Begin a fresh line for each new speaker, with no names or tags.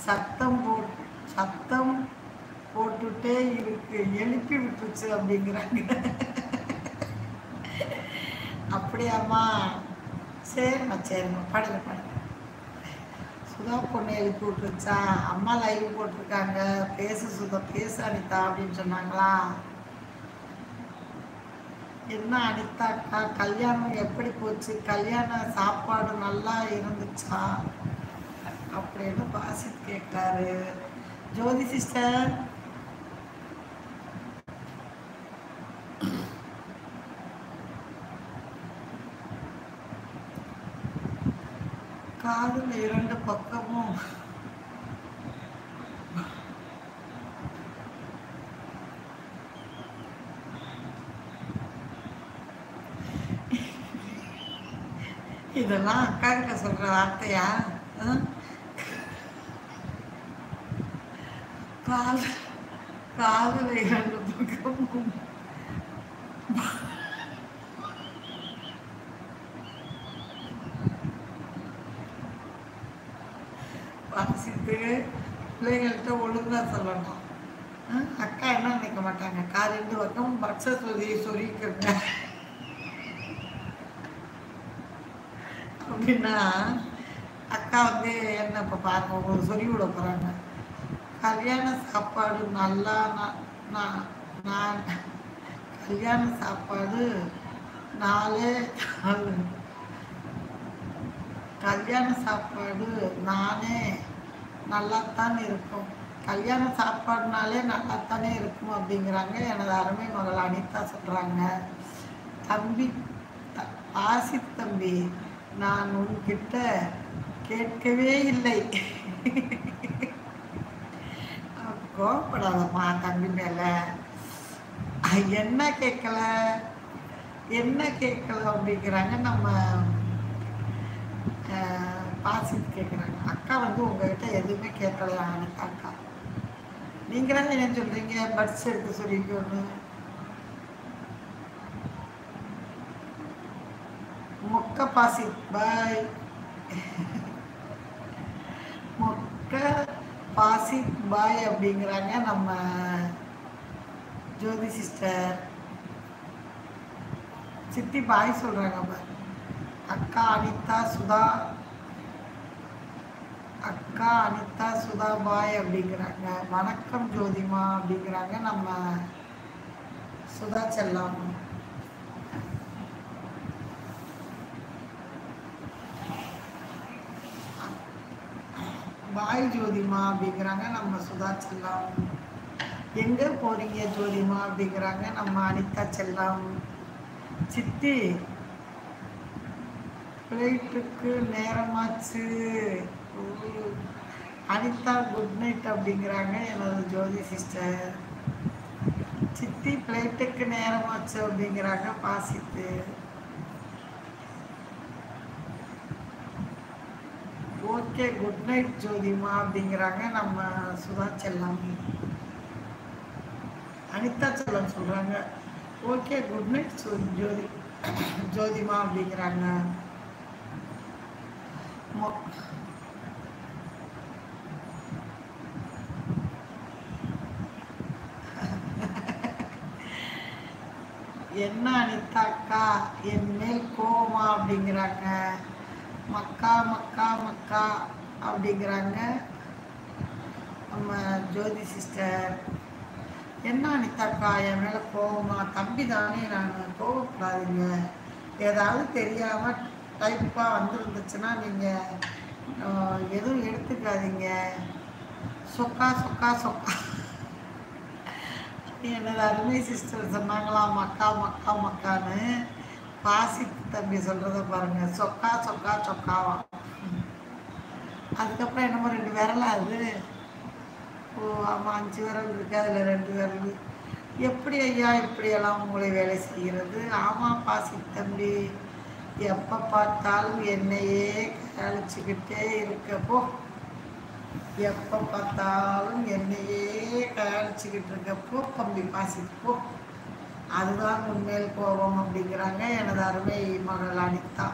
சத்தம் சத்தம் போட்டுட்டே இருக்கு, எழுப்பி விட்டுருச்சு அப்படிங்கிறாங்க. அப்படியாம்மா? சரிம்மா சரிம்மா, பாடுங்க பாடுங்க. சுதா பொண்ணு எழுப்பி விட்டுருச்சா? அம்மா லைவ் போட்டிருக்காங்க, பேசு சுதா, பேசு அனிதா அப்படின்னு சொன்னாங்களா? என்ன அனிதாக்கா, கல்யாணம் எப்படி போச்சு? கல்யாண சாப்பாடு நல்லா இருந்துச்சா அப்படின்னு பாசித் கேட்காரு. ஜோதி சிஸ்டர், காதுல இரண்டு பக்கமும் இதெல்லாம் அக்கா கிட்ட சொல்ற வார்த்தையா? காதுல இரண்டு பக்கமும் வாசித்து பிள்ளைங்கள்ட்ட ஒழுங்கா சொல்லணும். அக்கா என்ன நினைக்க மாட்டாங்க, காது ரெண்டு பக்கமும் பட்ச சொல்லிக்கிறங்க அப்படின்னா அக்கா வந்து என்ன இப்போ பாருங்க, உங்களுக்கு சொல்லி விட போகிறாங்க. கல்யாண சாப்பாடு நல்லா நான் கல்யாண சாப்பாடு நாளே கல்யாண சாப்பாடு நானே நல்லாத்தான் இருக்கும், கல்யாண சாப்பாடுனாலே நல்லாத்தானே இருக்கும் அப்படிங்கிறாங்க எனது அருமை மகள் அனிதா சொல்கிறாங்க. தம்பி ஆசித் தம்பி, நான் உன்கிட்ட கேட்கவே இல்லை. கோபப்படாதம்மா தம்பி மேல. என்ன கேட்கல என்ன கேட்கல அப்படிங்கிறாங்க நம்ம பாசித் கேட்குறாங்க. அக்கா வந்து உங்ககிட்ட எதுவுமே கேட்கலையா அனிதா அக்கா? நீங்களாம் என்ன சொல்றீங்க, பட்ஸ் எடுத்து சொல்லிக்கோன்னு. மொக்க பாசித் பாய். மொக்க பாசித் பாய் அப்படிங்கிறாங்க நம்ம ஜோதி சிஸ்டர். சித்தி பாய் சொல்றாங்க பாய். அக்கா அனிதா சுதா, அக்கா அனிதா சுதா பாய் அப்படிங்கிறாங்க. வணக்கம் ஜோதிமா அப்படிங்கிறாங்க நம்ம சுதா செல்லம். பாய் ஜோதிமா அப்படிங்கிறாங்க நம்ம சுதா செல்லம். எங்க போறீங்க ஜோதிமா அப்படிங்கிறாங்க நம்ம அனிதா செல்லம். சித்தி ஃப்ளைட்டுக்கு நேரமாச்சு, அனிதா குட் நைட் அப்படிங்கிறாங்க எனது ஜோதி சிஸ்டர். சித்தி ஃப்ளைட்டுக்கு நேரமாச்சு அப்படிங்கிறாங்க பாசித்து. ஓகே குட் நைட் ஜோதிமா அப்படிங்கிறாங்க நம்ம சுதா செல்லம். அனிதா செல்லம் சொல்றாங்க ஓகே குட் நைட் ஜோதி ஜோதிமா அப்படிங்கிறாங்க. என்ன அனிதா அக்கா என் மேல் கோவமா அப்படிங்கிறாங்க. மக்கா மக்கா மக்கா அப்படிங்கிறாங்க நம்ம ஜோதி சிஸ்டர். என்ன அனிதா அக்கா என் மேலே கோவமா? தம்பி தானே, நான் கோவப்படாதீங்க. ஏதாவது தெரியாமல் டைப்பாக வந்துருந்துச்சுன்னா நீங்கள் எதுவும் எடுத்துக்காதீங்க. சொக்கா சொக்கா சொக்கா எனது அருமை சிஸ்டர் சொன்னாங்களா மக்கா மக்கா மக்கான்னு. பாசித் தம்பி சொல்கிறத பாருங்க, சொக்கா சொக்கா சொக்காவா. அதுக்கப்புறம் என்னமோ 2 விரலா அது? ஓ ஆமாம் 5 விரல் இருக்கு, அதில் 2 விரல். எப்படி ஐயா இப்படியெல்லாம் உங்களை வேலை செய்கிறது? ஆமாம் பாசித் தம்பி, எப்போ பார்த்தாலும் என்னையே கழிச்சுக்கிட்டே இருக்கப்போ, எப்போ பார்த்தாலும் என்னையே கழிச்சுக்கிட்டு இருக்கப்போ தம்பி பாசித் போ, அதுதான் உண்மையில் கோபம் அப்படிங்கிறாங்க எனது அருமை மகள் அனிதா.